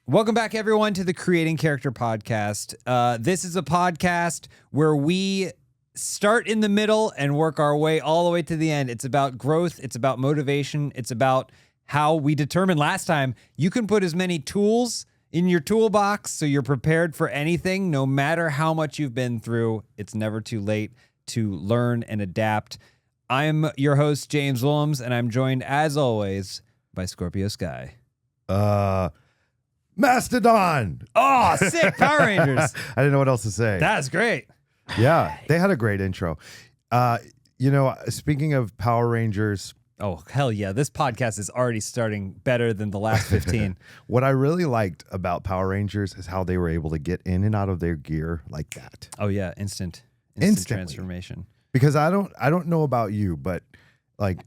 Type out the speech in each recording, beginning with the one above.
Welcome back, everyone, to the Creating Character Podcast. This is a podcast where we start in the middle and work our way all the way to the end. It's about growth. It's about motivation. It's about how we determined last time you can put as many tools in your toolbox so you're prepared for anything, no matter how much you've been through. It's never too late to learn and adapt. I'm your host, James Willems, and I'm joined, as always, by Scorpio Sky. Mastodon. Oh, sick. Power Rangers. I didn't know what else to say. That's great. Yeah, they had a great intro. Speaking of Power Rangers. Oh, hell yeah. This podcast is already starting better than the last 15. What I really liked about Power Rangers is how they were able to get in and out of their gear like that. Oh, yeah. Instant Instantly. Transformation. Because I don't know about you, but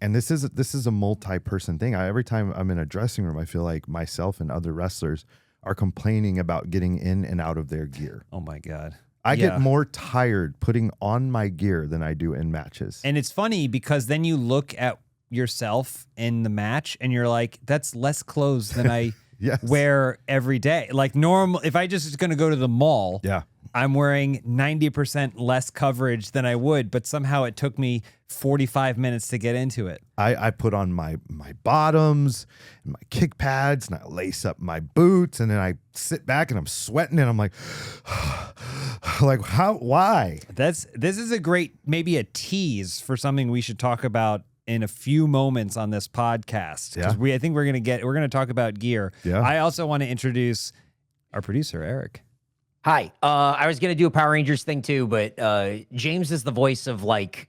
and this is a multi-person thing. Every time I'm in a dressing room, I feel like myself and other wrestlers are complaining about getting in and out of their gear. Oh my God. I get more tired putting on my gear than I do in matches. And it's funny because then you look at yourself in the match and you're like, that's less clothes than I wear every day. Like normal, if I just was going to go to the mall, I'm wearing 90% less coverage than I would, but somehow it took me 45 minutes to get into it. I put on my bottoms and my kick pads and I lace up my boots and then I sit back and I'm sweating and I'm like, why? This is a great, maybe a tease for something we should talk about in a few moments on this podcast. Because I think we're going to talk about gear. Yeah. I also want to introduce our producer, Eric. Hi. I was going to do a Power Rangers thing too, but James is the voice of like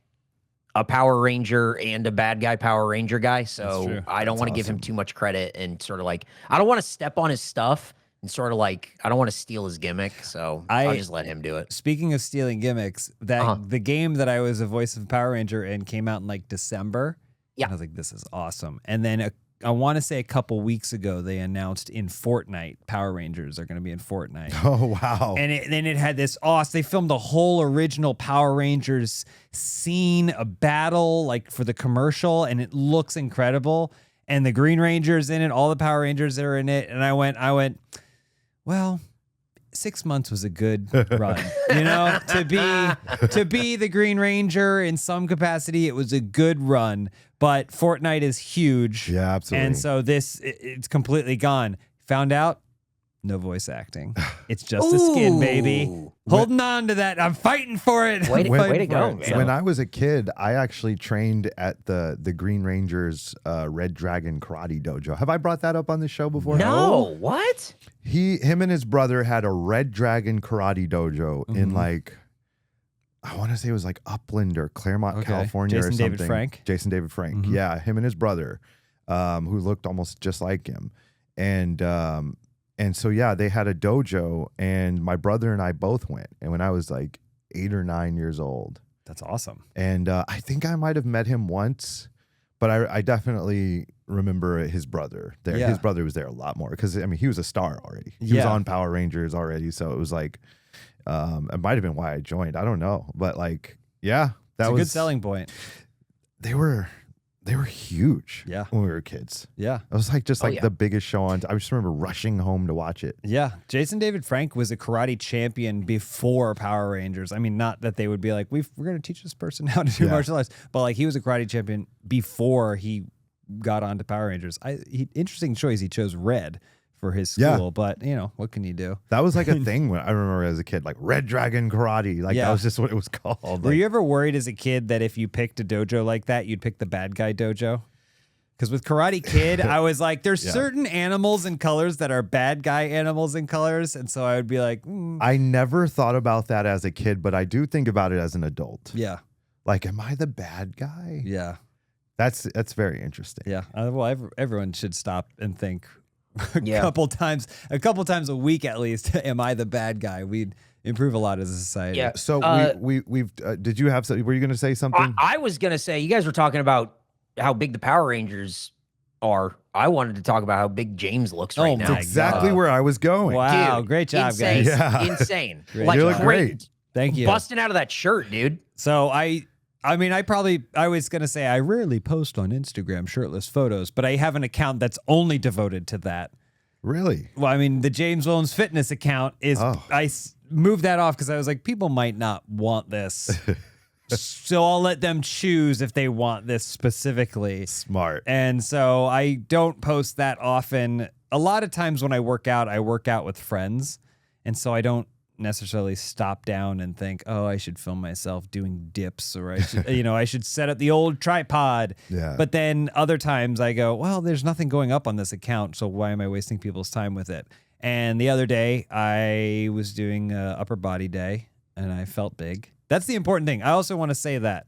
a Power Ranger and a bad guy Power Ranger guy. So I don't want to give him too much credit and sort of like, I don't want to step on his stuff and sort of like, I don't want to steal his gimmick. So I'll just let him do it. Speaking of stealing gimmicks, the game that I was a voice of Power Ranger in came out in like December. Yeah. And I was like, this is awesome. And then I want to say a couple weeks ago, they announced in Fortnite, Power Rangers are going to be in Fortnite. Oh, wow. And then it had this they filmed the whole original Power Rangers scene, a battle like for the commercial, and it looks incredible. And the Green Ranger's in it, all the Power Rangers are in it. And I went, well, 6 months was a good run, to be the Green Ranger in some capacity. It was a good run, but Fortnite is huge. Yeah, absolutely. And so it's completely gone. Found out, no voice acting. It's just a skin, baby. Holding on to that. I'm fighting for it. Way to go, man. When I was a kid, I actually trained at the Green Ranger's Red Dragon Karate Dojo. Have I brought that up on the show before? No. What? Him and his brother had a Red Dragon Karate Dojo in I want to say it was like Upland or Claremont, California or something. Jason David Frank. Mm-hmm. Yeah, him and his brother, who looked almost just like him. And so, they had a dojo, and my brother and I both went. And when I was like 8 or 9 years old. That's awesome. And I think I might have met him once, but I definitely remember his brother there. Yeah. His brother was there a lot more because, he was a star already. He was on Power Rangers already. So it was like, it might have been why I joined. I don't know. But that was a good selling point. They were huge when we were kids. Yeah. It was the biggest show on. I just remember rushing home to watch it. Yeah. Jason David Frank was a karate champion before Power Rangers. I mean, not that they would be like, we're going to teach this person how to do martial arts, but he was a karate champion before he got onto Power Rangers. Interesting choice. He chose red for his school, but what can you do? That was like a thing when I remember as a kid, like Red Dragon Karate. That was just what it was called. Were you ever worried as a kid that if you picked a dojo like that, you'd pick the bad guy dojo? Because with Karate Kid, I was like, there's certain animals and colors that are bad guy animals and colors. And so I would be like, I never thought about that as a kid, but I do think about it as an adult. Yeah. Like, am I the bad guy? Yeah. That's very interesting. Yeah. Well, everyone should stop and think a couple times a week at least. Am I the bad guy? We'd improve a lot as a society. Yeah. So we've did you have something? Were you going to say something? I was going to say, you guys were talking about how big the Power Rangers are. I wanted to talk about how big James looks right now. That's exactly where I was going. Wow, dude, great job, insane, guys. Yeah. Insane. You look great. Thank you. Busting out of that shirt, dude. So I was going to say I rarely post on Instagram shirtless photos, but I have an account that's only devoted to that. Really? Well, I mean, the James Willems Fitness account is, moved that off because I was like, people might not want this. So I'll let them choose if they want this specifically. Smart. And so I don't post that often. A lot of times when I work out with friends. And so I don't necessarily stop down and think, oh, I should film myself doing dips, or I should, I should set up the old tripod. Yeah. But then other times I go, well, there's nothing going up on this account, so why am I wasting people's time with it? And the other day I was doing upper body day and I felt big. That's the important thing. I also want to say that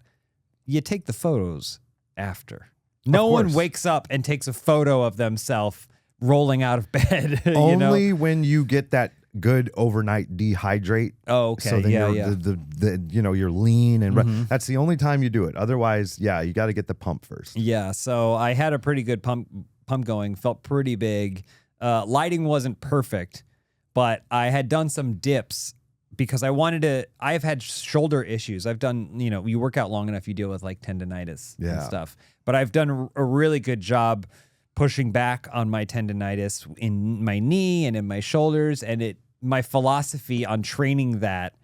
you take the photos after. No one wakes up and takes a photo of themselves rolling out of bed. Only when you get that good overnight dehydrate. Oh, okay. So then you're lean and that's the only time you do it. Otherwise, you got to get the pump first. Yeah. So I had a pretty good pump going, felt pretty big. Lighting wasn't perfect, but I had done some dips because I've had shoulder issues. I've done, you work out long enough, you deal with like tendonitis and stuff, but I've done a really good job pushing back on my tendonitis in my knee and in my shoulders. And my philosophy on training that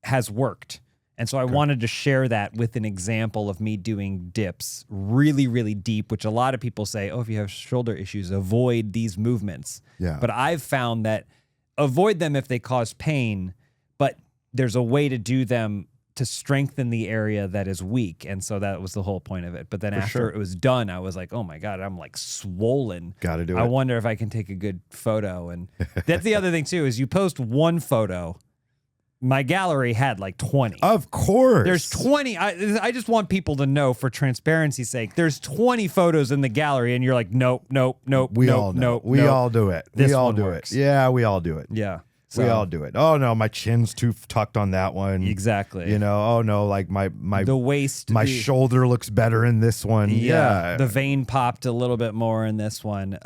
has worked. And so I wanted to share that with an example of me doing dips really, really deep, which a lot of people say, oh, if you have shoulder issues, avoid these movements. Yeah. But I've found that avoid them if they cause pain, but there's a way to do them to strengthen the area that is weak. And so that was the whole point of it. But then after it was done, I was like, oh my God, I'm like swollen. Got to do it. I wonder if I can take a good photo. And that's the other thing too, is you post one photo. My gallery had like 20. Of course. There's 20. I just want people to know, for transparency's sake, there's 20 photos in the gallery and you're like, nope. We all know. We all do it. We all do it. Yeah, we all do it. Yeah. We all do it. Oh no, my chin's too tucked on that one. Exactly. Oh no, like my the waist, my shoulder looks better in this one. Yeah. The vein popped a little bit more in this one.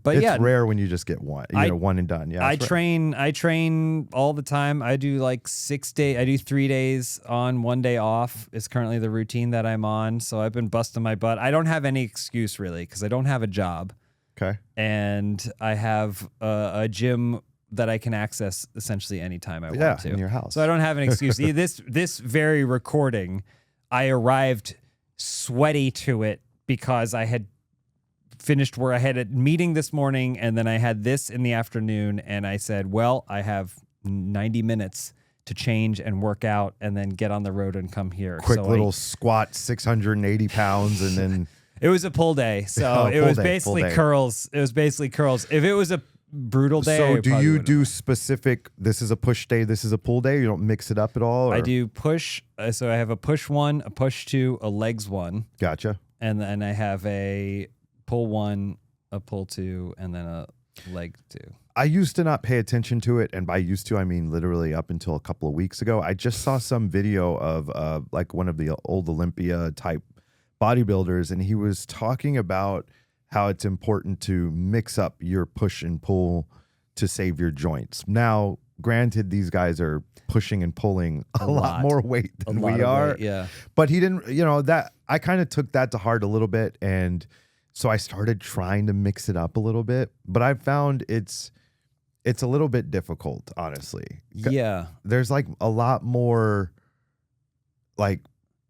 But it's rare when you just get one, one and done. Yeah. I train all the time. I do like 6 days. I do 3 days on, 1 day off is currently the routine that I'm on. So I've been busting my butt. I don't have any excuse really, because I don't have a job. Okay. And I have a gym that I can access essentially anytime I want to. In your house. So I don't have an excuse. This very recording, I arrived sweaty to it because I had finished where I had a meeting this morning and then I had this in the afternoon, and I said, well, I have 90 minutes to change and work out and then get on the road and come here. Quick little squat, 680 pounds, and then... It was a pull day. So it was basically curls. It was basically curls. If it was a brutal day. So do you do specific, this is a push day, this is a pull day? You don't mix it up at all? Or? I do push. So I have a push 1, a push 2, a legs 1. Gotcha. And then I have a pull 1, a pull 2, and then a leg 2. I used to not pay attention to it. And by used to, I mean literally up until a couple of weeks ago. I just saw some video of like one of the old Olympia type bodybuilders. And he was talking about how it's important to mix up your push and pull to save your joints. Now, granted, these guys are pushing and pulling a lot more weight than we are. Yeah. But he didn't, that I kind of took that to heart a little bit. And so I started trying to mix it up a little bit. But I found it's a little bit difficult, honestly. Yeah. There's like a lot more like,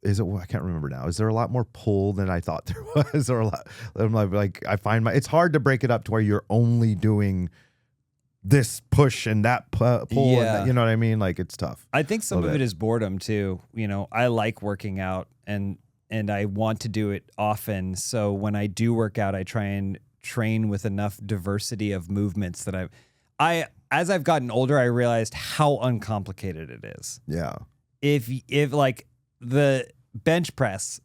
I can't remember now. Is there a lot more pull than I thought there was? Or a lot, I'm like I find it's hard to break it up to where you're only doing this push and that pull. Yeah. And that, you know what I mean? Like it's tough. I think some of it is boredom too. I like working out and I want to do it often. So when I do work out, I try and train with enough diversity of movements that as I've gotten older, I realized how uncomplicated it is. Yeah. If like the bench press,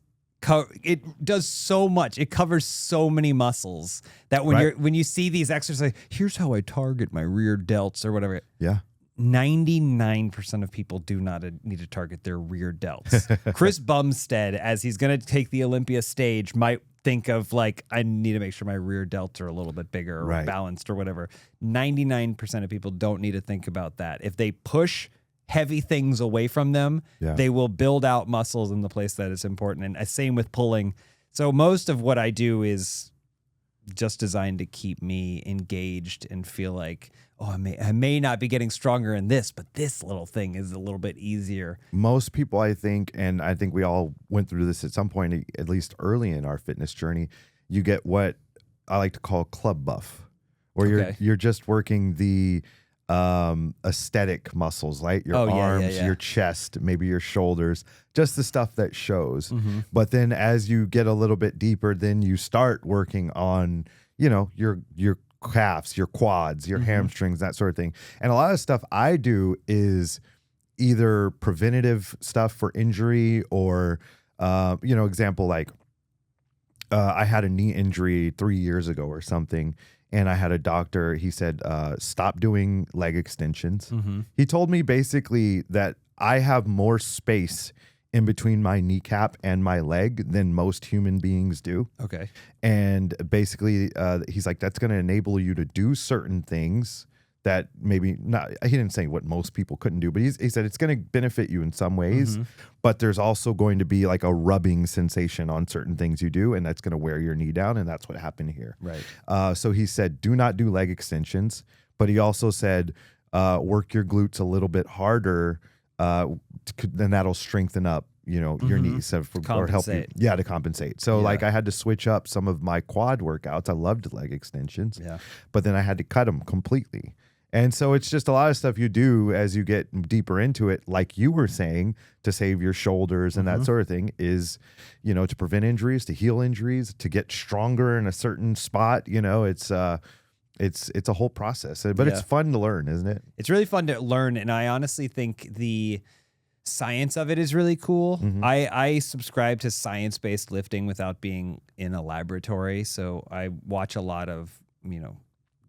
it does so much. It covers so many muscles that when you see these exercises, here's how I target my rear delts or whatever. Yeah. 99% of people do not need to target their rear delts. Chris Bumstead, as he's going to take the Olympia stage, might think of like, I need to make sure my rear delts are a little bit bigger or balanced or whatever. 99% of people don't need to think about that. If they push heavy things away from them, they will build out muscles in the place that is important. And same with pulling. So most of what I do is just designed to keep me engaged and feel like, oh, I may not be getting stronger in this, but this little thing is a little bit easier. Most people, I think, and I think we all went through this at some point, at least early in our fitness journey, you get what I like to call club buff, where you're just working the aesthetic muscles, right? Your arms, your chest, maybe your shoulders, just the stuff that shows. But then as you get a little bit deeper, then you start working on, your calves, your quads, your hamstrings, that sort of thing. And a lot of stuff I do is either preventative stuff for injury or, example, like I had a knee injury 3 years ago or something. And I had a doctor, he said, stop doing leg extensions. He told me basically that I have more space in between my kneecap and my leg than most human beings do. Okay. And basically, he's like, that's going to enable you to do certain things that maybe not, he didn't say what most people couldn't do, but he said it's going to benefit you in some ways, but there's also going to be like a rubbing sensation on certain things you do, and that's going to wear your knee down, and that's what happened here. Right. So he said, do not do leg extensions, but he also said, work your glutes a little bit harder, then that'll strengthen up, your knees or help you. Yeah, to compensate. So like I had to switch up some of my quad workouts. I loved leg extensions, but then I had to cut them completely. And so it's just a lot of stuff you do as you get deeper into it, like you were saying, to save your shoulders and that sort of thing is, to prevent injuries, to heal injuries, to get stronger in a certain spot. It's a whole process, but it's fun to learn, isn't it? It's really fun to learn. And I honestly think the science of it is really cool. I subscribe to science-based lifting without being in a laboratory. So I watch a lot of,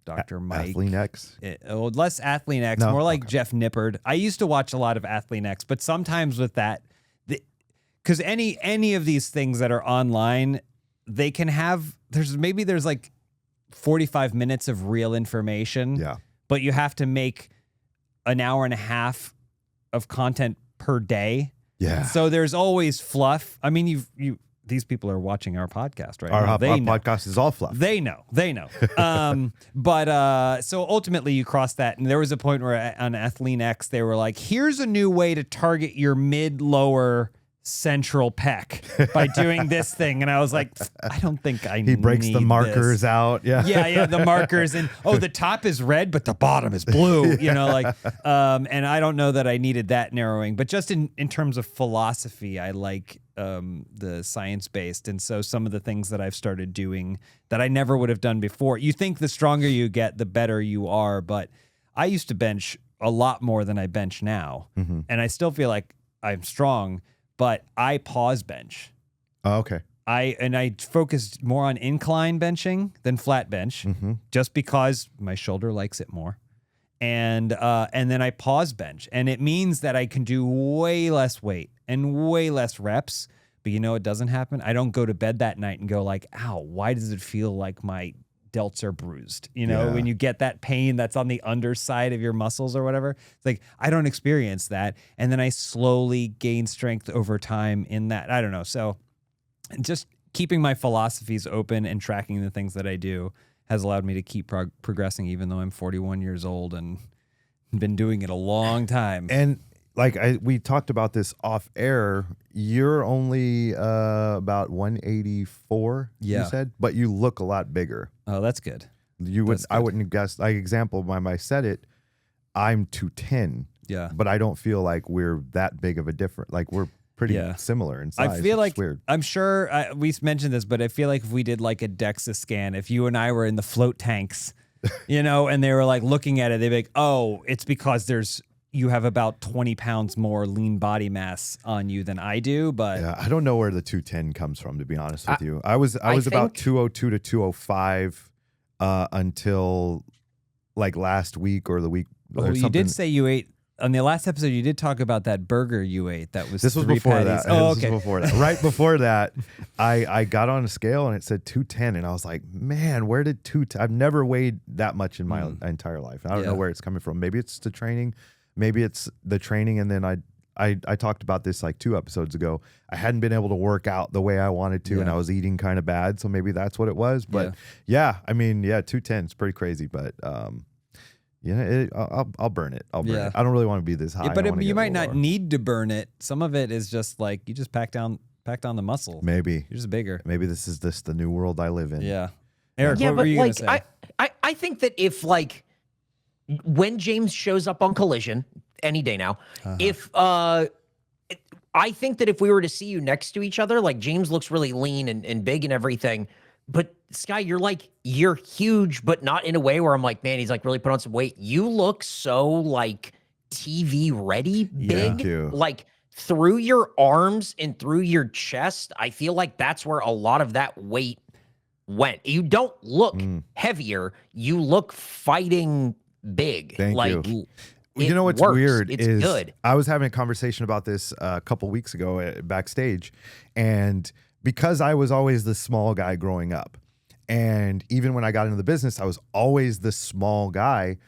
Dr. Mike. ATHLEAN-X? Less ATHLEAN-X, more like Jeff Nippard. I used to watch a lot of ATHLEAN-X, but sometimes with that, because any of these things that are online, they can have, there's like 45 minutes of real information, but you have to make an hour and a half of content per day. Yeah. So there's always fluff. I mean, these people are watching our podcast, right? Our podcast is all fluff. They know. But so ultimately you cross that. And there was a point where on ATHLEAN-X, they were like, here's a new way to target your mid-lower central pec by doing this thing. And I was like, I don't think he breaks the markers out. Yeah, the markers. And the top is red, but the bottom is blue, and I don't know that I needed that narrowing, but just in terms of philosophy, I like the science-based. And so some of the things that I've started doing that I never would have done before, you think the stronger you get, the better you are. But I used to bench a lot more than I bench now. And I still feel like I'm strong, but I pause bench. Oh, okay. I focused more on incline benching than flat bench, just because my shoulder likes it more. And then I pause bench, and it means that I can do way less weight and way less reps. But it doesn't happen. I don't go to bed that night and go like, ow, why does it feel like my delts are bruised? When you get that pain that's on the underside of your muscles or whatever, it's like, I don't experience that. And then I slowly gain strength over time in that. I don't know. So just keeping my philosophies open and tracking the things that I do has allowed me to keep progressing, even though I'm 41 years old and been doing it a long time. And we talked about this off air. You're only about 184, you said, but you look a lot bigger. Oh, that's good. I wouldn't have guessed. Like example, when I said it, I'm 210. Yeah, but I don't feel like we're that big of a difference. Like we're pretty similar in size. I feel like weird. I'm sure we mentioned this, but I feel like if we did like a DEXA scan, if you and I were in the float tanks, and they were like looking at it, they'd be like, oh, it's because you have about 20 pounds more lean body mass on you than I do. But I don't know where the 210 comes from, to be honest with you. I was about 202 to 205 until like last week or the week. Oh, you did say you ate on the last episode. You did talk about that burger you ate. That was this was before patties. That. Oh, this okay. Was before that. Right before that, I got on a scale and it said 210, and I was like, man, where did 210? I've never weighed that much in my entire life. I don't know where it's coming from. Maybe it's the training. Maybe it's the training, and then I talked about this like 2 episodes ago. I hadn't been able to work out the way I wanted to, and I was eating kind of bad. So maybe that's what it was. But I mean, 210 is pretty crazy. But I'll burn it. I'll burn it. I don't really want to be this high. But you might not need to burn it. Some of it is just like you just pack down the muscle. Maybe you're just bigger. Maybe this is the new world I live in. Yeah. Eric, what were you gonna say? I think that if like when James shows up on Collision any day now, if I think that if we were to see you next to each other, like James looks really lean and big and everything, but Sky, you're huge, but not in a way where I'm like, man, he's like really put on some weight. You look so like TV ready big, like through your arms and through your chest. I feel like that's where a lot of that weight went. You don't look heavier. You look fighting big. Thank you. You know what's weird is good. I was having a conversation about this a couple weeks ago backstage, and because I was always the small guy growing up, and even when I got into the business, I was always the small guy.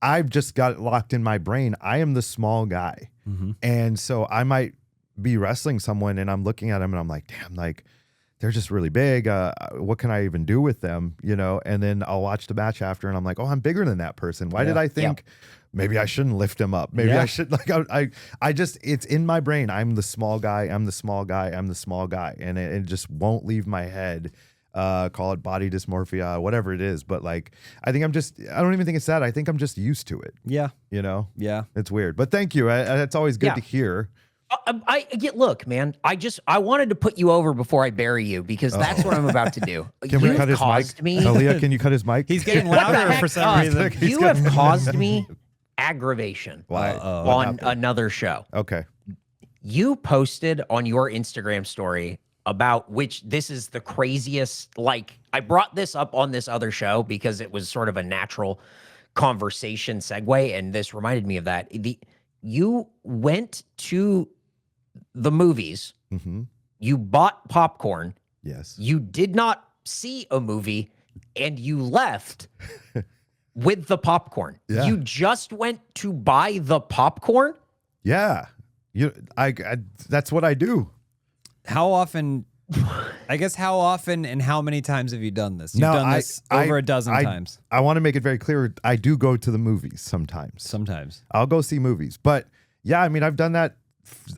I've just got it locked in my brain. I am the small guy. And so I might be wrestling someone and I'm looking at them and I'm like, damn, like they're just really big. What can I even do with them? You know? And then I'll watch the match after and I'm like, oh, I'm bigger than that person. Why did I think maybe I shouldn't lift him up? Maybe I should, like, I just, it's in my brain. I'm the small guy. I'm the small guy. I'm the small guy. And it just won't leave my head. Call it body dysmorphia, whatever it is. But like, I think I don't even think it's that. I think I'm just used to it. Yeah. You know? Yeah. It's weird. But thank you. It's always good to hear. Look, man, I wanted to put you over before I bury you because that's what I'm about to do. Can we cut his mic? Aaliyah, can you cut his mic? He's getting louder for some reason. You have caused me aggravation on another show. Okay. You posted on your Instagram story about which this is the craziest, like I brought this up on this other show because it was sort of a natural conversation segue. And this reminded me of that. You went to the movies, you bought popcorn. Yes. You did not see a movie and you left with the popcorn. Yeah. You just went to buy the popcorn. Yeah. That's what I do. How often and how many times have you done this? You've done this over a dozen times. I want to make it very clear. I do go to the movies sometimes. Sometimes. I'll go see movies. But yeah, I mean, I've done that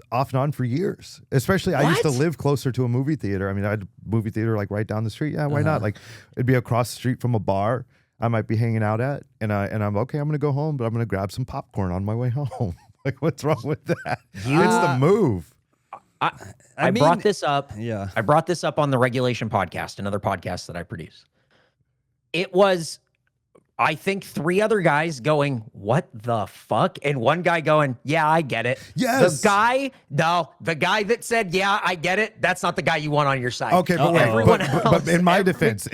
off and on for years. Especially, I used to live closer to a movie theater. I mean, I had a movie theater like right down the street. Yeah, why not? Like, it'd be across the street from a bar I might be hanging out at. And I'm okay, I'm going to go home, but I'm going to grab some popcorn on my way home. Like, what's wrong with that? It's the move. I brought this up. Yeah. I brought this up on the Regulation podcast, another podcast that I produce. It was, I think, 3 other guys going, what the fuck? And one guy going, yeah, I get it. Yes. The guy that said, yeah, I get it. That's not the guy you want on your side. Okay, but wait, but in my defense,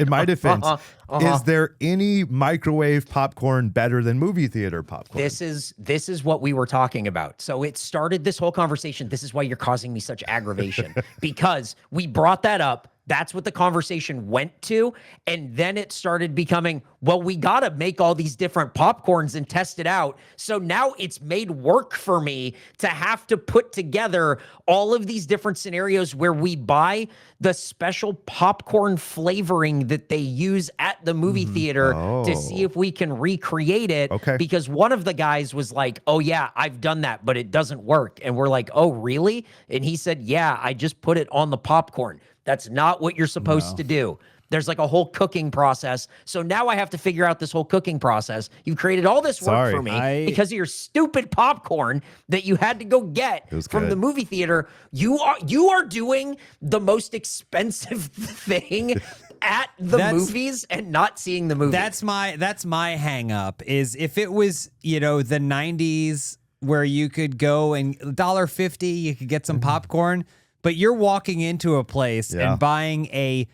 is there any microwave popcorn better than movie theater popcorn? This is what we were talking about. So it started this whole conversation. This is why you're causing me such aggravation because we brought that up. That's what the conversation went to. And then it started becoming, well, we got to make all these different popcorns and test it out. So now it's made work for me to have to put together all of these different scenarios where we buy the special popcorn flavoring that they use at the movie theater to see if we can recreate it. Okay. Because one of the guys was like, oh yeah, I've done that, but it doesn't work. And we're like, oh really? And he said, yeah, I just put it on the popcorn. That's not what you're supposed to do. There's like a whole cooking process. So now I have to figure out this whole cooking process. You've created all this work for me because of your stupid popcorn that you had to go get from the movie theater. You are doing the most expensive thing at the movies and not seeing the movie. That's my hang up is if it was, the 90s where you could go and $1.50, you could get some popcorn. But you're walking into a place and buying a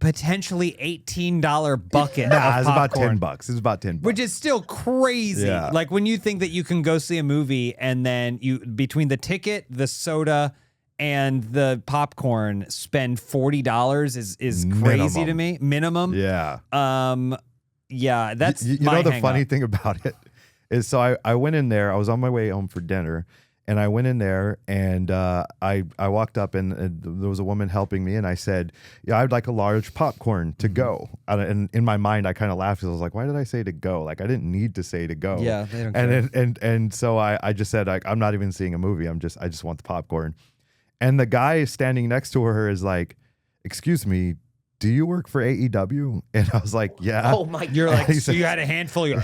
potentially $18 bucket of popcorn. It's about $10. It's about $10. Which is still crazy. Yeah. Like when you think that you can go see a movie and then you between the ticket, the soda, and the popcorn spend $40 is crazy to me. Minimum. Yeah. Yeah, that's you my know the hang funny up. thing about it is so I went in there, I was on my way home for dinner. And I went in there, and I walked up, and there was a woman helping me, and I said, "Yeah, I'd like a large popcorn to go." And in my mind, I kind of laughed because I was like, "Why did I say to go? Like, I didn't need to say to go." Yeah, they don't care. And so I just said, like, "I'm not even seeing a movie. I just want the popcorn." And the guy standing next to her is like, "Excuse me, do you work for AEW?" And I was like, "Yeah." Oh my! You're like, He so you had a handful. You're,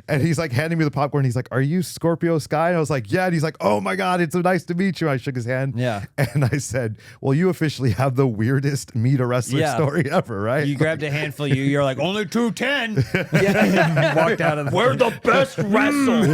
and he's like handing me the popcorn. He's like, "Are you Scorpio Sky?" And I was like, "Yeah." And he's like, "Oh my God, it's so nice to meet you." I shook his hand. Yeah. And I said, "Well, you officially have the weirdest meet a wrestler story ever, right?" You grabbed a handful. You're like, only 210. Yeah. Walked out of the. We're the best wrestle.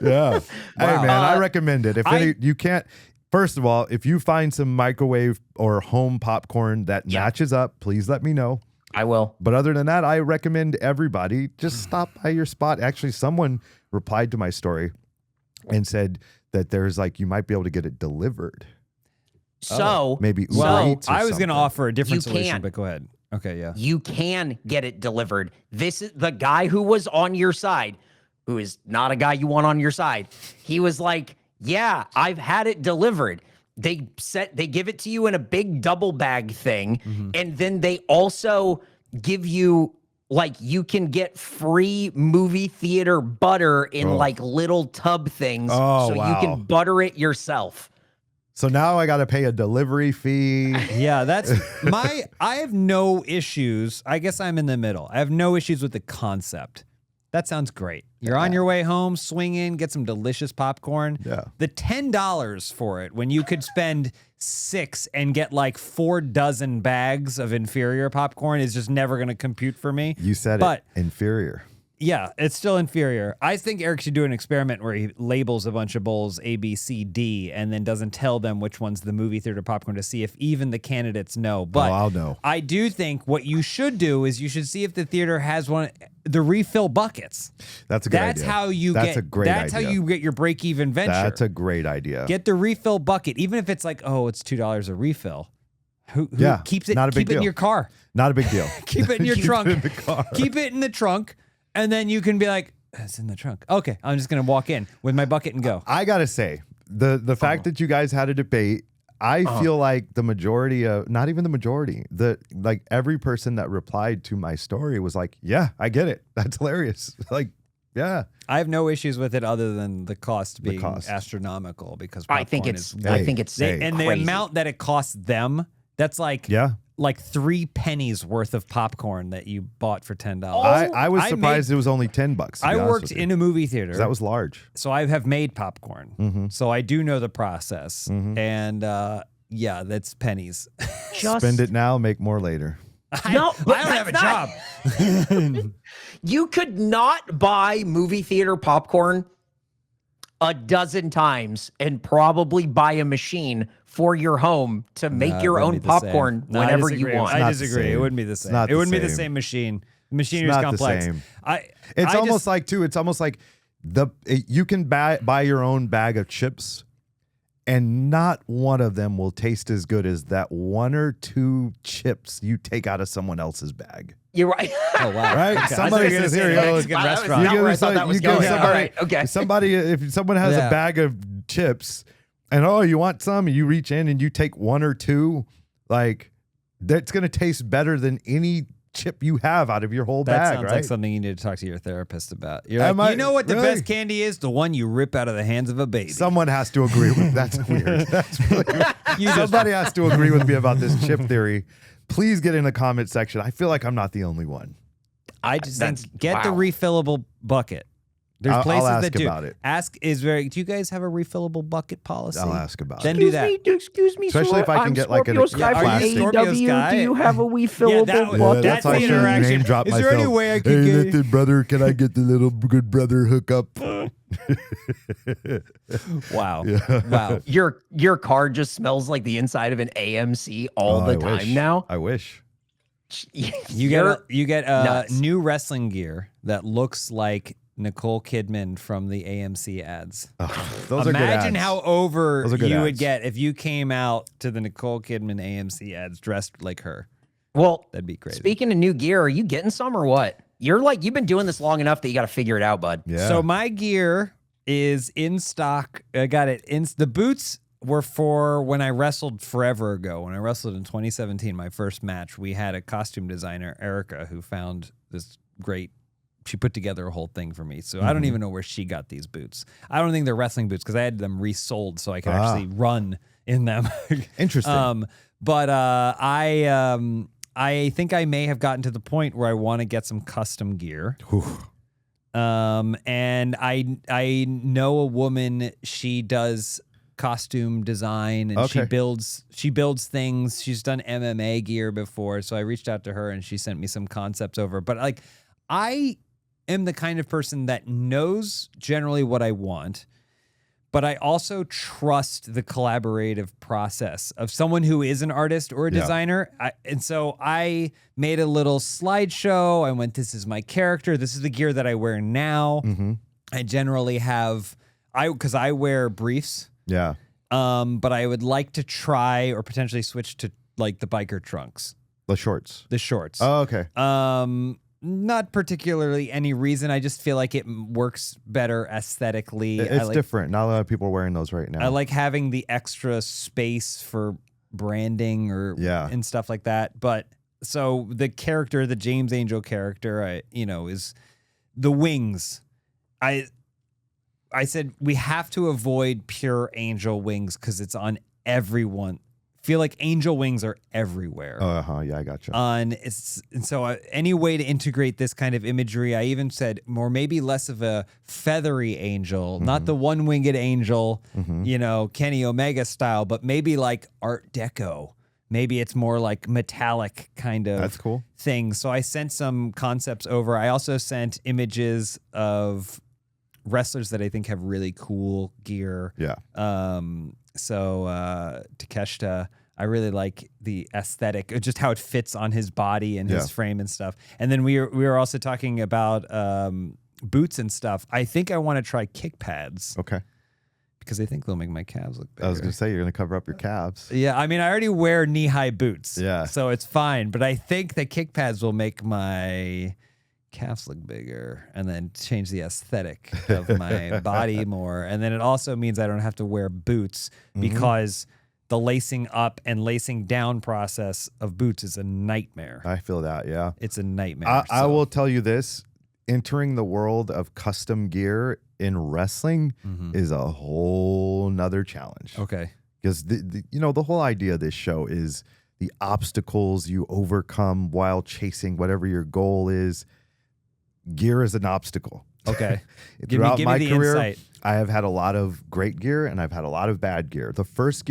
Yeah. Hey man, I recommend it. If you can't. First of all, if you find some microwave or home popcorn that matches up, please let me know. I will. But other than that, I recommend everybody just stop by your spot. Actually, someone replied to my story and said that there's like, you might be able to get it delivered. So maybe Uber Well, Eats or I was going to something. offer a different You solution, can. but go ahead. Okay, yeah. you can get it delivered. This is the guy who was on your side, who is not a guy you want on your side. He was like, "Yeah, I've had it delivered." They give it to you in a big double bag thing, and then they also give you like you can get free movie theater butter in like little tub things, Oh, so you wow. can butter it yourself. So now I got to pay a delivery fee. Yeah, that's I have no issues. I guess I'm in the middle. I have no issues with the concept. That sounds great. You're on your way home, swing in, get some delicious popcorn. Yeah. The $10 for it, when you could spend $6 and get like 4 dozen bags of inferior popcorn, is just never going to compute for me. You said But- it. Inferior. Yeah, it's still inferior. I think Eric should do an experiment where he labels a bunch of bowls A, B, C, D, and then doesn't tell them which one's the movie theater popcorn to see if even the candidates know. But I'll know. I do think what you should do is you should see if the theater has the refill buckets. That's a good That's idea. how you That's get. a great That's idea. how you get your break-even venture. That's a great idea. Get the refill bucket, even if it's like, oh, it's $2 a refill. Who Yeah, keeps it? not a big keep it in deal. your car. Not a big deal. Keep it in your Keep trunk. it in the car. Keep it in the trunk, and then you can be like, it's in the trunk. Okay, I'm just gonna walk in with my bucket and go. I gotta say, the fact that you guys had a debate, I feel like the majority of, not even the majority, like every person that replied to my story was like, "Yeah, I get it. That's hilarious." Like, yeah. I have no issues with it other than the cost being cost. astronomical because I think popcorn it's is- I think it's and the crazy. amount that it costs them. That's like Yeah. like 3 pennies worth of popcorn that you bought for $10. I was I surprised it was only $10. to I be honest worked with you. in a movie theater. That was large. So I have made popcorn. Mm-hmm. So I do know the process. And yeah, that's pennies. Just Spend it now, make more later. No, but I don't have a that's not- job. You could not buy movie theater popcorn a dozen times and probably buy a machine for your home to make your own popcorn whenever you want. I not the disagree. It same. wouldn't be the It's same. not It the wouldn't be the same. same machine. The machinery It's is not the complex. same. I It's almost just- like, too, it's almost like you can buy your own bag of chips, and not one of them will taste as good as that 1 or 2 chips you take out of someone else's bag. You're right. Oh wow! Right? Okay. Somebody I was gets gonna here, say you know, Mexican Wow, that was restaurant. not where I thought that was going. somebody, All right, okay. somebody, if someone has Yeah. a bag of chips, and you want some, and you reach in and you take 1 or 2, like that's gonna taste better than any chip you have out of your whole That bag, sounds right? like something you need to talk to your therapist about. You're Am like, I- you know what the really? best candy is? The one you rip out of the hands of a baby. Someone has to agree with that's weird. That's really weird. Somebody has to agree with me about this chip theory. Please get in the comment section. I feel like I'm not the only one. I just think That's- get the wow. refillable bucket. There's I'll places ask that do. about it. Ask is very. Do you guys have a refillable bucket policy? I'll ask about Then it. do that. Excuse me, Especially sir. if I can I'm get, like, an- Scorpio Sky Yeah, from are you Scorpio AEW. Sky? Do you have a refillable that would- bucket? that's the I should interaction. name drop Is there any myself. way I could Hey, get- listen, brother, can I get the little good brother hookup? Wow. Wow. Your car just smells like the inside of an AMC all the I time wish. now. I wish. You get nuts. new wrestling gear that looks like Nicole Kidman from the AMC ads. Those are good Imagine ads. how over Those are good you would ads. get if you came out to the Nicole Kidman AMC ads dressed like her. Well, That'd be crazy. speaking of new gear, are you getting some or what? You've been doing this long enough that you got to figure it out, bud. Yeah. So my gear is in stock. I got it. The boots were for when I wrestled forever ago. When I wrestled in 2017, my first match, we had a costume designer, Erica, who found this great. She put together a whole thing for me. So I don't even know where she got these boots. I don't think they're wrestling boots because I had them resold so I could actually run in them. Interesting. But I think I may have gotten to the point where I want to get some custom gear. And I know a woman, she does costume design and she builds things. She's done MMA gear before. So I reached out to her and she sent me some concepts over. But like, I am the kind of person that knows generally what I want, but I also trust the collaborative process of someone who is an artist or a designer. And so I made a little slideshow. I went, this is my character. This is the gear that I wear now. I generally have, because I wear briefs. Yeah. But I would like to try or potentially switch to like the biker trunks. The shorts. The shorts. Oh, okay. Not particularly any reason. I just feel like it works better aesthetically. It's different. Not a lot of people are wearing those right now. I like having the extra space for branding and stuff like that. But so the character, the James Angel character, is the wings. I said we have to avoid pure angel wings because it's on everyone. Feel like angel wings are everywhere. Yeah, I gotcha. And so any way to integrate this kind of imagery, I even said more maybe less of a feathery angel, not the one-winged angel, Kenny Omega style, but maybe like Art Deco. Maybe it's more like metallic kind of That's cool. thing. So I sent some concepts over. I also sent images of wrestlers that I think have really cool gear. Yeah. So Takeshita, I really like the aesthetic, just how it fits on his body and his frame and stuff. And then we were also talking about boots and stuff. I think I want to try kick pads. Okay. Because I think they'll make my calves look bigger. I was going to say, you're going to cover up your calves. Yeah, I mean, I already wear knee-high boots. Yeah. So it's fine. But I think the kick pads will make my calves look bigger and then change the aesthetic of my body more. And then it also means I don't have to wear boots because the lacing up and lacing down process of boots is a nightmare. I feel that, yeah. It's a nightmare. I will tell you this, entering the world of custom gear in wrestling is a whole nother challenge. Okay. Because the whole idea of this show is the obstacles you overcome while chasing whatever your goal is. Gear is an obstacle. Okay. Throughout give my me the career, insight. I have had a lot of great gear and I've had a lot of bad gear. The first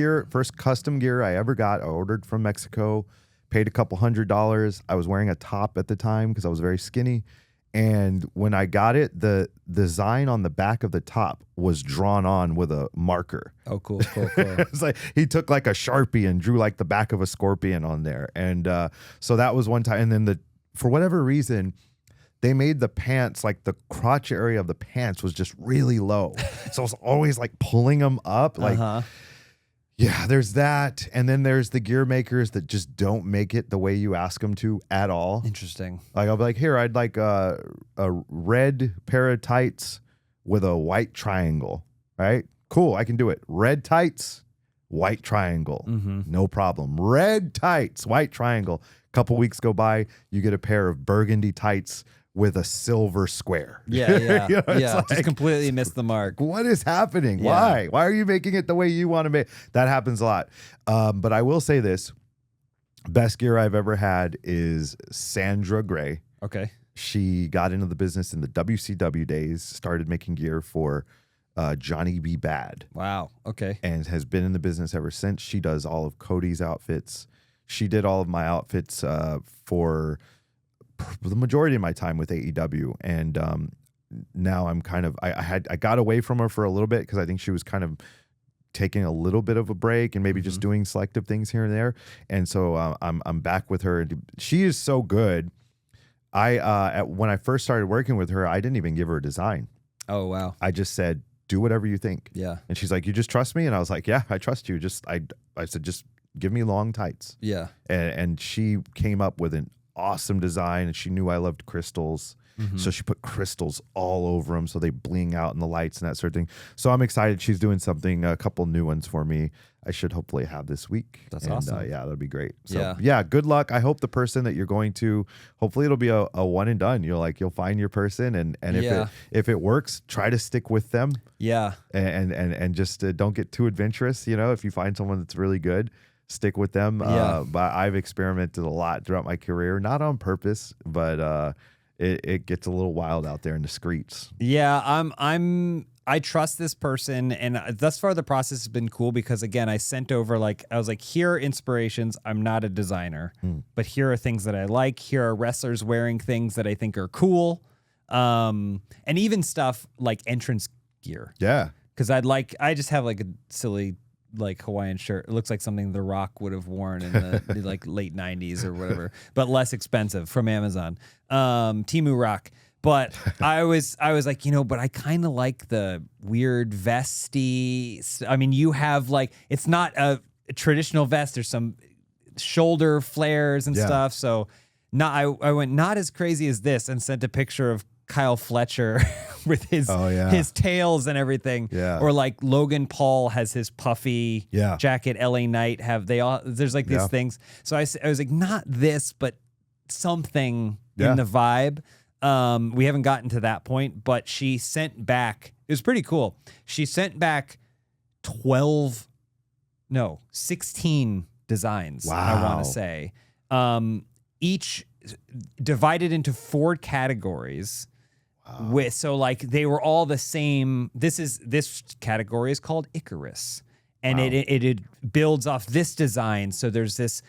custom gear I ever got, I ordered from Mexico, paid a couple $100. I was wearing a top at the time because I was very skinny. And when I got it, the design on the back of the top was drawn on with a marker. Oh, cool. It's like he took like a Sharpie and drew like the back of a scorpion on there. And so that was one time. And then for whatever reason, they made the pants, like the crotch area of the pants was just really low. So I was always like pulling them up. Like, yeah, there's that. And then there's the gear makers that just don't make it the way you ask them to at all. Interesting. Like I'll be like, here, I'd like a red pair of tights with a white triangle, right? Cool, I can do it. Red tights, white triangle, no problem. Red tights, white triangle. Couple weeks go by, you get a pair of burgundy tights with a silver square. Yeah. Like, just completely missed the mark. What is happening? Yeah. Why are you making it the way you want to make? That happens a lot. But I will say this. Best gear I've ever had is Sandra Grey. Okay. She got into the business in the WCW days, started making gear for Johnny B. Bad. Wow. Okay. And has been in the business ever since. She does all of Cody's outfits. She did all of my outfits for the majority of my time with AEW. And now I'm kind of, I got away from her for a little bit because I think she was kind of taking a little bit of a break and maybe just doing selective things here and there. And so I'm back with her. She is so good. When I first started working with her, I didn't even give her a design. Oh, wow. I just said, do whatever you think. Yeah. And she's like, you just trust me? And I was like, yeah, I trust you. I said, just give me long tights. Yeah. And she came up with an awesome design, and she knew I loved crystals. So she put crystals all over them so they bling out in the lights and that sort of thing. So I'm excited. She's doing something, a couple new ones for me. I should hopefully have this week. That's awesome. Yeah, that'll be great. So yeah, good luck. I hope the person that you're going to, hopefully it'll be a one and done. You'll find your person, and if it works, try to stick with them. Yeah. And just don't get too adventurous. If you find someone that's really good, stick with them. But I've experimented a lot throughout my career, not on purpose, but it gets a little wild out there in the streets. Yeah, I trust this person, and thus far the process has been cool because, again, I sent over, I was like, here are inspirations. I'm not a designer, but here are things that I like. Here are wrestlers wearing things that I think are cool, and even stuff like entrance gear. Yeah, because I just have a silly Hawaiian shirt. It looks like something The Rock would have worn in the late 90s or whatever, but less expensive from Amazon. Temu Rock. But I was like, but I kind of like the weird vesty. I mean, you have it's not a traditional vest. There's some shoulder flares and stuff. So I went not as crazy as this and sent a picture of Kyle Fletcher with his tails and everything. Yeah. Or Logan Paul has his puffy jacket. LA Knight there's these things. So I was like, not this, but something in the vibe. We haven't gotten to that point, but she sent back, it was pretty cool. She sent back 16 designs, wow. I want to say. Each divided into 4 categories. Wow. They were all the same. This category is called Icarus. And it builds off this design. So there's this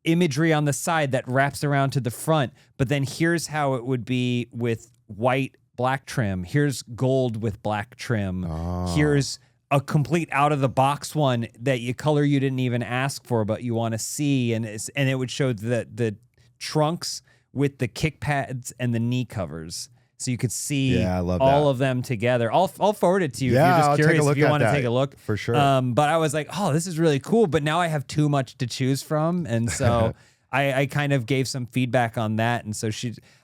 imagery on the side that wraps around to the front, but then here's how it would be with white black trim. Here's gold with black trim. Here's a complete out of the box one that color you didn't even ask for, but you want to see, and it would show the trunks with the kick pads and the knee covers. So you could see all of them together. I'll forward it to you if you're just curious if you want to take a look. For sure. But I was like, oh, this is really cool. But now I have too much to choose from. And so I kind of gave some feedback on that. And so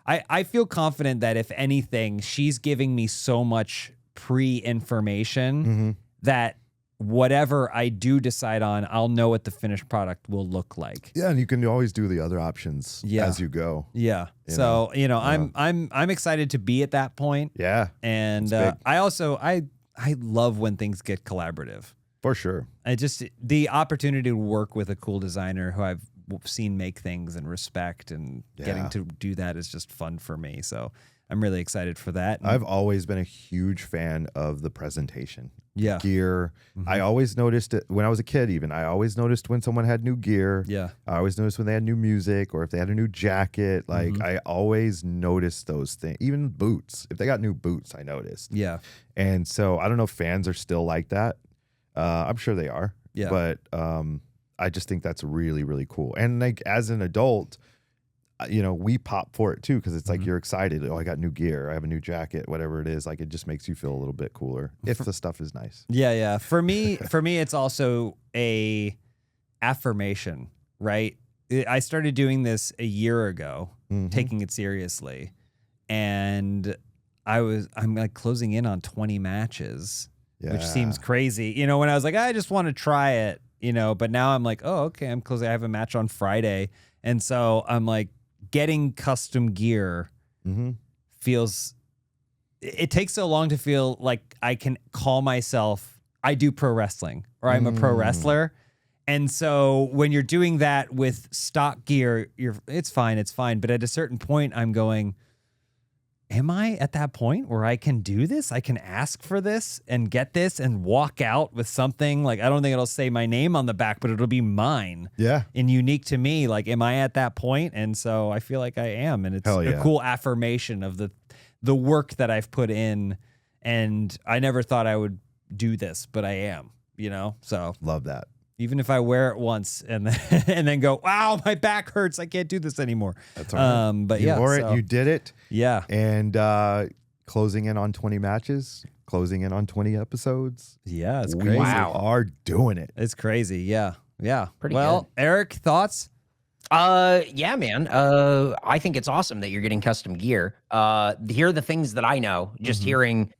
I feel confident that if anything, she's giving me so much pre-information that whatever I do decide on, I'll know what the finished product will look like. Yeah, and you can always do the other options as you go. Yeah. I'm excited to be at that point. Yeah. And I love when things get collaborative. For sure. The opportunity to work with a cool designer who I've seen make things and respect, and getting to do that is just fun for me. So I'm really excited for that. I've always been a huge fan of the presentation. Yeah. Gear. I always noticed it when I was a kid, even. I always noticed when someone had new gear. Yeah. I always noticed when they had new music, or if they had a new jacket. I always noticed those things. Even boots. If they got new boots, I noticed. Yeah. And so I don't know if fans are still like that. I'm sure they are. Yeah. But I just think that's really, really cool. And as an adult, we pop for it too, because it's you're excited. Oh, I got new gear. I have a new jacket. Whatever it is, it just makes you feel a little bit cooler if the stuff is nice. Yeah. For me, it's also a affirmation, right? I started doing this a year ago, taking it seriously, and I'm closing in on 20 matches, which seems crazy. When I was like, I just want to try it, but now I'm like, oh, okay, I'm closing. I have a match on Friday, and so I'm like, getting custom gear feels, it takes so long to feel like I can call myself, I do pro wrestling, or I'm a pro wrestler. And so when you're doing that with stock gear, it's fine. But at a certain point, I'm going, am I at that point where I can do this? I can ask for this and get this and walk out with something. I don't think it'll say my name on the back, but it'll be mine. Yeah. And unique to me. Am I at that point? And so I feel like I am. And it's a cool affirmation of the work that I've put in. And I never thought I would do this, but I am, so. Love that. Even if I wear it once and then go, wow, my back hurts, I can't do this anymore. That's all right. But you wore it, you did it. Yeah. And closing in on 20 matches, closing in on 20 episodes. Yeah, it's crazy. We are doing it. It's crazy. Yeah. Pretty good. Eric, thoughts? Yeah, man. I think it's awesome that you're getting custom gear. Here are the things that I know, just hearing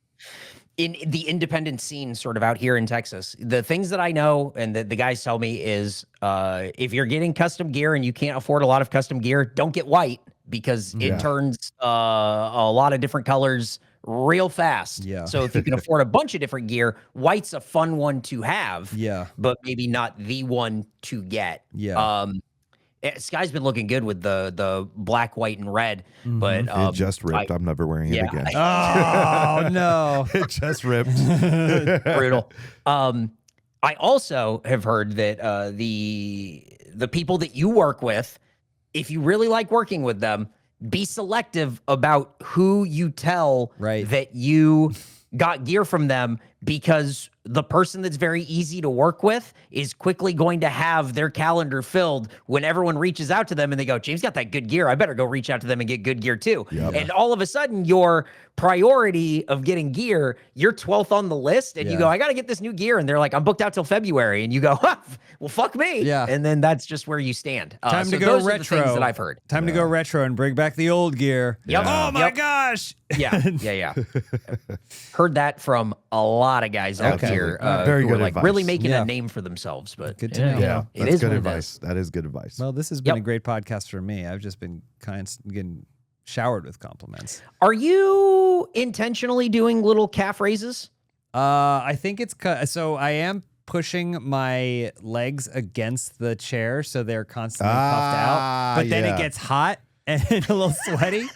in the independent scene sort of out here in Texas. The things that I know and that the guys tell me is if you're getting custom gear and you can't afford a lot of custom gear, don't get white because it turns a lot of different colors real fast. Yeah. So if you can afford a bunch of different gear, white's a fun one to have. Yeah. But maybe not the one to get. Yeah. Sky's been looking good with the black, white, and red, but It just ripped. I'm never wearing it again. Oh no. It just ripped. Brutal. I also have heard that the people that you work with, if you really like working with them, be selective about who you tell that you got gear from them, because the person that's very easy to work with is quickly going to have their calendar filled when everyone reaches out to them and they go, James got that good gear. I better go reach out to them and get good gear too. Yep. And all of a sudden your priority of getting gear, you're 12th on the list and you go, I got to get this new gear. And they're like, I'm booked out till February. And you go, well, fuck me. Yeah. And then that's just where you stand. Time so to go those are the retro. things that I've heard. Time to go retro and bring back the old gear. Yep. Oh my gosh. Yeah. Heard that from a lot of guys out here. Very who good are like advice. really making a name for themselves. But Good to know. Yeah, it that's is good what it advice. is. That is good advice. Well, this has been a great podcast for me. I've just been getting showered with compliments. Are you intentionally doing little calf raises? I think it's so I am pushing my legs against the chair so they're constantly puffed out. But then it gets hot and a little sweaty.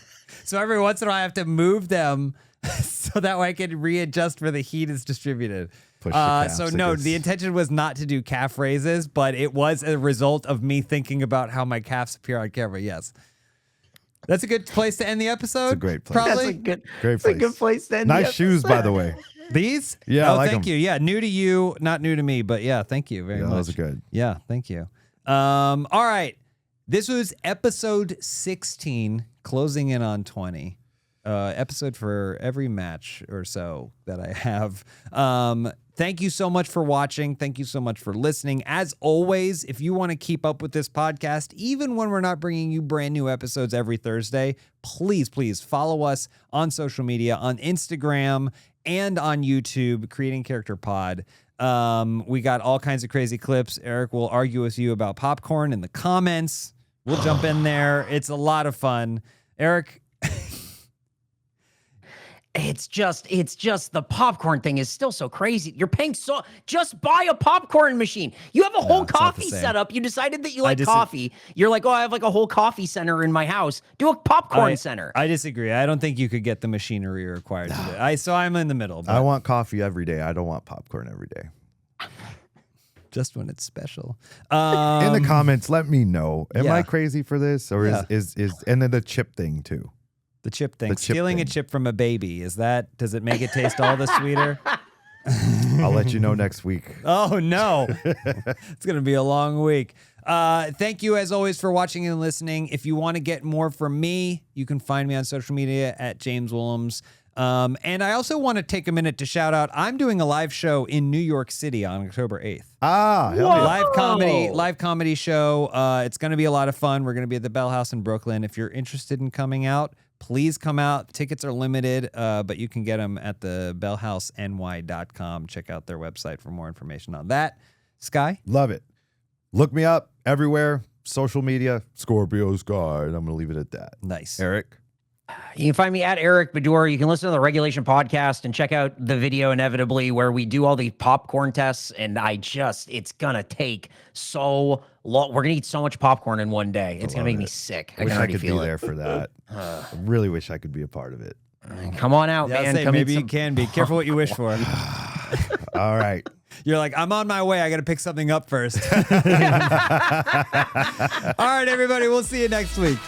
So every once in a while I have to move them so that way I can readjust where the heat is distributed. So no, the intention was not to do calf raises, but it was a result of me thinking about how my calves appear on camera. Yes. That's a good place to end the episode. It's a great place. Probably. Great That's a good place to end Nice the shoes, episode. by the way. These? Yeah, I Oh, like thank 'em. you. Yeah, new to you, not new to me, but yeah, thank you very much. Those are good. Yeah, thank you. All right. This was episode 16, closing in on 20. Episode for every match or so that I have. Thank you so much for watching. Thank you so much for listening. As always, if you want to keep up with this podcast, even when we're not bringing you brand new episodes every Thursday, please follow us on social media, on Instagram and on YouTube, Creating Character Pod. We got all kinds of crazy clips. Eric will argue with you about popcorn in the comments. We'll jump in there. It's a lot of fun. Eric, It's just the popcorn thing is still so crazy. You're paying just buy a popcorn machine. You have a whole it's not the coffee same. setup. You decided that you like coffee. You're like, oh, I have like a whole coffee center in my house. Do a popcorn center. I disagree. I don't think you could get the machinery required to do it. So I'm in the middle. I want coffee every day. I don't want popcorn every day. Just when it's special. In the comments, let me know. Am yeah. I crazy for this, or is and then the chip thing too? The chip thing. The chip Stealing thing. a chip from a baby. Does it make it taste all the sweeter? I'll let you know next week. Oh, no. It's going to be a long week. Thank you, as always, for watching and listening. If you want to get more from me, you can find me on social media at James Willems. And I also want to take a minute to shout out, I'm doing a live show in New York City on October 8th. Hell yeah. Live comedy show. It's going to be a lot of fun. We're going to be at the Bell House in Brooklyn. If you're interested in coming out, please come out. Tickets are limited, but you can get them at the bellhouseny.com. Check out their website for more information on that. Sky? Love it. Look me up everywhere. Social media, Scorpio Sky. And I'm going to leave it at that. Nice. Eric? You can find me at Eric Bedour. You can listen to the Regulation Podcast and check out the video inevitably where we do all these popcorn tests. And it's going to take so long. We're going to eat so much popcorn in one day. It's going to make me sick. I Wish can I already could be feel there it. for that. I really wish I could be a part of it. Come on out, Yeah, man. say, Come eat maybe you some- can be. Careful what you wish for. All right. You're like, I'm on my way. I got to pick something up first. All right, everybody. We'll see you next week.